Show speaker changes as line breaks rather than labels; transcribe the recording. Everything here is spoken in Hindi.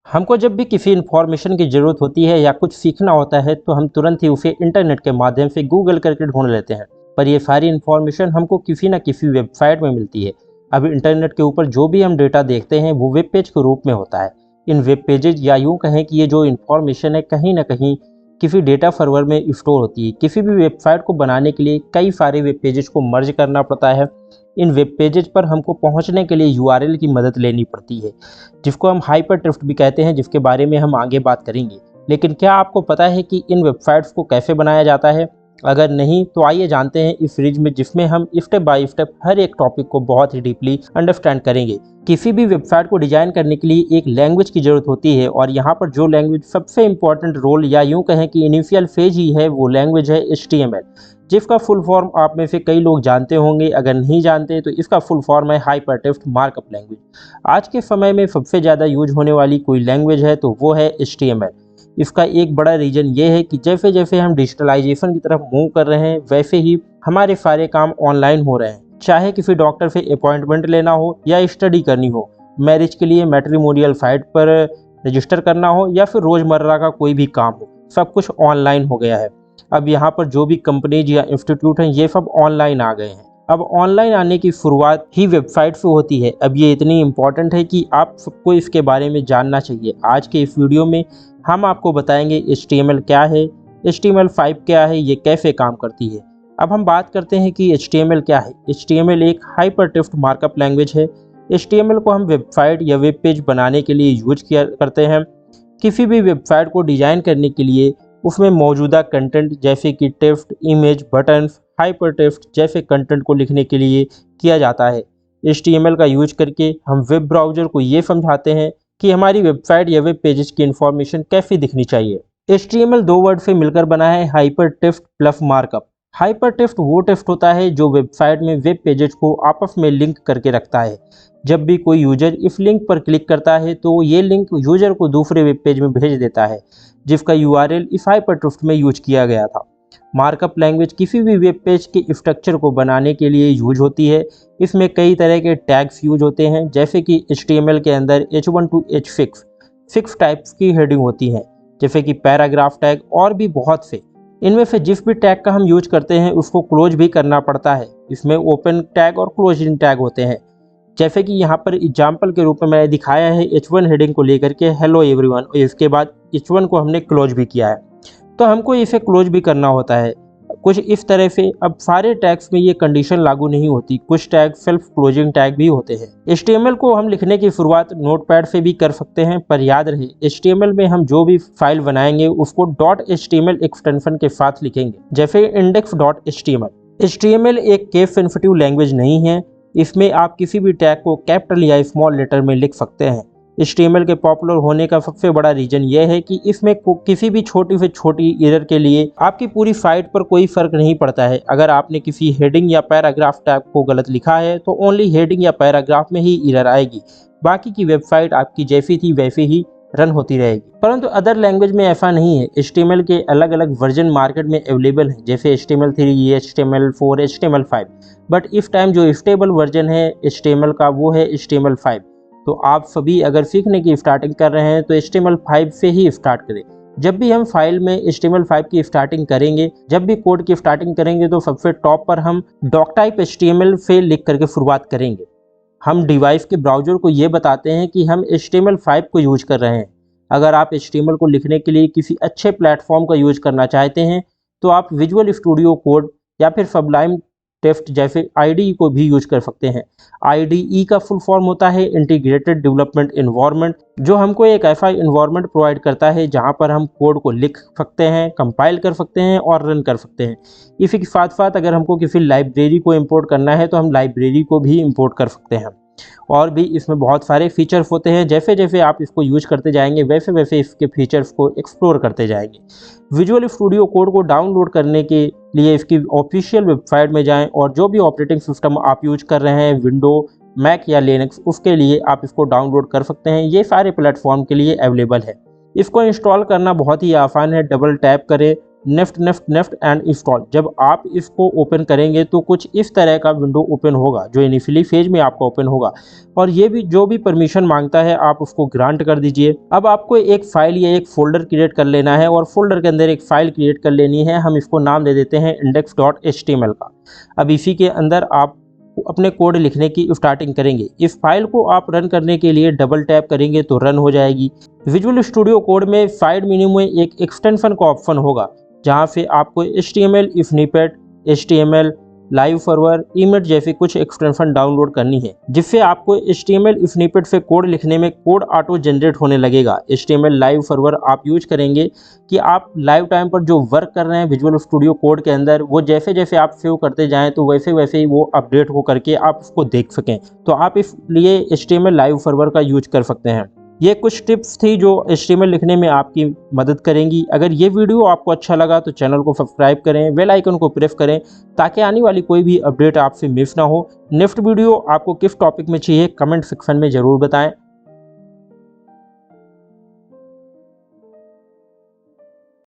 हमको जब भी किसी इन्फॉर्मेशन की ज़रूरत होती है या कुछ सीखना होता है तो हम तुरंत ही उसे इंटरनेट के माध्यम से गूगल करके ढूंढ लेते हैं। पर ये सारी इन्फॉर्मेशन हमको किसी न किसी वेबसाइट में मिलती है। अब इंटरनेट के ऊपर जो भी हम डेटा देखते हैं वो वेब पेज के रूप में होता है। इन वेब पेजेज या यूँ कहें कि ये जो इन्फॉर्मेशन है कहीं ना कहीं किसी डेटा सर्वर में स्टोर होती है। किसी भी वेबसाइट को बनाने के लिए कई सारे वेब पेजेज को मर्ज करना पड़ता है। इन वेब पेजेज पर हमको पहुंचने के लिए यूआरएल की मदद लेनी पड़ती है, जिसको हम हाइपरटेक्स्ट भी कहते हैं, जिसके बारे में हम आगे बात करेंगे। लेकिन क्या आपको पता है कि इन वेबसाइट्स को कैसे बनाया जाता है? अगर नहीं तो आइए जानते हैं इस सीरीज में, जिसमें हम स्टेप बाय स्टेप हर एक टॉपिक को बहुत ही डीपली अंडरस्टैंड करेंगे। किसी भी वेबसाइट को डिजाइन करने के लिए एक लैंग्वेज की जरूरत होती है, और यहाँ पर जो लैंग्वेज सबसे इंपॉर्टेंट रोल या यूँ कहें कि इनिशियल फेज ही है, वो लैंग्वेज है HTML, जिसका फुल फॉर्म आप में से कई लोग जानते होंगे। अगर नहीं जानते तो इसका फुल फॉर्म है हाइपरटेक्स्ट मार्कअप लैंग्वेज। आज के समय में सबसे ज़्यादा यूज होने वाली कोई लैंग्वेज है तो वो है HTML। इसका एक बड़ा रीज़न ये है कि जैसे जैसे हम डिजिटलाइजेशन की तरफ मूव कर रहे हैं वैसे ही हमारे सारे काम ऑनलाइन हो रहे हैं। चाहे किसी डॉक्टर से अपॉइंटमेंट लेना हो या स्टडी करनी हो, मैरिज के लिए मैट्रिमोनियल साइट पर रजिस्टर करना हो या फिर रोज़मर्रा का कोई भी काम हो, सब कुछ ऑनलाइन हो गया है। अब यहाँ पर जो भी कंपनीज या इंस्टीट्यूट हैं ये सब ऑनलाइन आ गए हैं। अब ऑनलाइन आने की शुरुआत ही वेबसाइट से होती है। अब ये इतनी इम्पॉर्टेंट है कि आप सबको इसके बारे में जानना चाहिए। आज के इस वीडियो में हम आपको बताएंगे HTML क्या है, HTML5 क्या है, ये कैसे काम करती है। अब हम बात करते हैं कि HTML क्या है। HTML एक हाइपरटेक्स्ट मार्कअप लैंग्वेज है। HTML को हम वेबसाइट या वेब पेज बनाने के लिए यूज किया करते हैं। किसी भी वेबसाइट को डिज़ाइन करने के लिए उसमें मौजूदा कंटेंट जैसे कि टेक्स्ट, इमेज, बटन्स, हाइपरटेक्स्ट जैसे कंटेंट को लिखने के लिए किया जाता है। HTML का यूज करके हम वेब ब्राउज़र को ये समझाते हैं कि हमारी वेबसाइट या वेब पेजेस की इंफॉर्मेशन कैसी दिखनी चाहिए। HTML दो वर्ड से मिलकर बना है, हाइपरटेक्स्ट प्लस मार्कअप। हाइपरटेक्स्ट वो टेक्स्ट होता है जो वेबसाइट में वेब पेजेस को आपस में लिंक करके रखता है। जब भी कोई यूजर इस लिंक पर क्लिक करता है तो ये लिंक यूजर को दूसरे वेब पेज में भेज देता है, जिसका URL इस हाइपरटेक्स्ट में यूज किया गया था। मार्कअप लैंग्वेज किसी भी वेब पेज के स्ट्रक्चर को बनाने के लिए यूज होती है। इसमें कई तरह के टैग्स यूज होते हैं, जैसे कि HTML के अंदर H1 to H6 6 टाइप्स की हेडिंग होती हैं, जैसे कि पैराग्राफ टैग और भी बहुत से। इनमें से जिस भी टैग का हम यूज करते हैं उसको क्लोज भी करना पड़ता है। इसमें ओपन टैग और क्लोजिंग टैग होते हैं। जैसे कि यहाँ पर एग्जाम्पल के रूप में मैंने दिखाया है H1 हेडिंग को लेकर के हेलो एवरीवन, और इसके बाद H1 को हमने क्लोज भी किया है, तो हमको इसे क्लोज भी करना होता है कुछ इस तरह से। अब सारे टैग्स में ये कंडीशन लागू नहीं होती, कुछ टैग सेल्फ क्लोजिंग टैग भी होते हैं। HTML को हम लिखने की शुरुआत नोटपैड से भी कर सकते हैं, पर याद रहे HTML में हम जो भी फाइल बनाएंगे उसको .html एक्सटेंशन के साथ लिखेंगे, जैसे index.html। HTML एक केस सेंसिटिव लैंग्वेज नहीं है। इसमें आप किसी भी टैग को कैपिटल या स्मॉल लेटर में लिख सकते हैं। HTML के पॉपुलर होने का सबसे बड़ा रीजन यह है कि इसमें किसी भी छोटी से छोटी एरर के लिए आपकी पूरी साइट पर कोई फर्क नहीं पड़ता है। अगर आपने किसी हेडिंग या पैराग्राफ टैग को गलत लिखा है तो ओनली हेडिंग या पैराग्राफ में ही एरर आएगी, बाकी की वेबसाइट आपकी जैसी थी वैसे ही रन होती रहेगी। परंतु अदर लैंग्वेज में ऐसा नहीं है। HTML के अलग अलग वर्जन मार्केट में अवेलेबल हैं, जैसे HTML3, HTML4, HTML5। बट इस टाइम जो स्टेबल वर्जन है HTML का वो है HTML5। तो आप सभी अगर सीखने की स्टार्टिंग कर रहे हैं तो HTML5 से ही स्टार्ट करें। जब भी हम फाइल में HTML5 की स्टार्टिंग करेंगे, जब भी कोड की स्टार्टिंग करेंगे, तो सबसे टॉप पर हम डॉकटाइप HTML से लिख करके शुरुआत करेंगे। हम डिवाइस के ब्राउज़र को ये बताते हैं कि हम HTML5 को यूज कर रहे हैं। अगर आप HTML को लिखने के लिए किसी अच्छे प्लेटफॉर्म का यूज करना चाहते हैं तो आप विजुअल स्टूडियो कोड या फिर सबलाइम टेक्स्ट जैसे IDE को भी यूज कर सकते हैं। IDE का फुल फॉर्म होता है इंटीग्रेटेड डेवलपमेंट एनवायरनमेंट, जो हमको एक ऐसा एनवायरनमेंट प्रोवाइड करता है जहां पर हम कोड को लिख सकते हैं, कंपाइल कर सकते हैं और रन कर सकते हैं। इसी के साथ साथ अगर हमको किसी लाइब्रेरी को इंपोर्ट करना है तो हम लाइब्रेरी को भी इंपोर्ट कर सकते हैं। और भी इसमें बहुत सारे फीचर्स होते हैं। जैसे जैसे आप इसको यूज करते जाएंगे वैसे वैसे इसके फीचर्स को एक्सप्लोर करते जाएंगे। विजुअल स्टूडियो कोड को डाउनलोड करने के लिए इसकी ऑफिशियल वेबसाइट में जाएं, और जो भी ऑपरेटिंग सिस्टम आप यूज कर रहे हैं, विंडो, मैक या लिनक्स, उसके लिए आप इसको डाउनलोड कर सकते हैं। ये सारे प्लेटफॉर्म के लिए अवेलेबल है। इसको इंस्टॉल करना बहुत ही आसान है। डबल टैप करें नेफ्ट एंड इंस्टॉल। जब आप इसको ओपन करेंगे तो कुछ इस तरह का विंडो ओपन होगा जो इनिशियली फेज में आपका ओपन होगा, और ये भी जो भी परमिशन मांगता है आप उसको ग्रांट कर दीजिए। अब आपको एक फाइल या एक फोल्डर क्रिएट कर लेना है और फोल्डर के अंदर एक फाइल क्रिएट कर लेनी है। हम इसको नाम दे देते हैं index.html का। अब इसी के अंदर आप अपने कोड लिखने की स्टार्टिंग करेंगे। इस फाइल को आप रन करने के लिए डबल टैप करेंगे तो रन हो जाएगी। विजुअल स्टूडियो कोड में साइड मेन्यू में एक एक्सटेंशन का ऑप्शन होगा जहां से आपको HTML, snippet, HTML, live server, image जैसे कुछ एक्सटेंशन डाउनलोड करनी है, जिससे आपको HTML स्निपेट से कोड लिखने में कोड ऑटो जनरेट होने लगेगा। HTML लाइव सर्वर आप यूज करेंगे कि आप लाइव टाइम पर जो वर्क कर रहे हैं विजुअल स्टूडियो कोड के अंदर, वो जैसे जैसे आप सेव करते जाएं तो वैसे वैसे ही वो अपडेट हो करके आप उसको देख सकें। तो आप इसलिए HTML लाइव सर्वर का यूज कर सकते हैं। ये कुछ टिप्स थी जो HTML लिखने में आपकी मदद करेंगी। अगर ये वीडियो आपको अच्छा लगा तो चैनल को सब्सक्राइब करें, बेल आइकन को प्रेस करें ताकि आने वाली कोई भी अपडेट आपसे मिस ना हो। नेक्स्ट वीडियो आपको किस टॉपिक में चाहिए कमेंट सेक्शन में ज़रूर बताएं।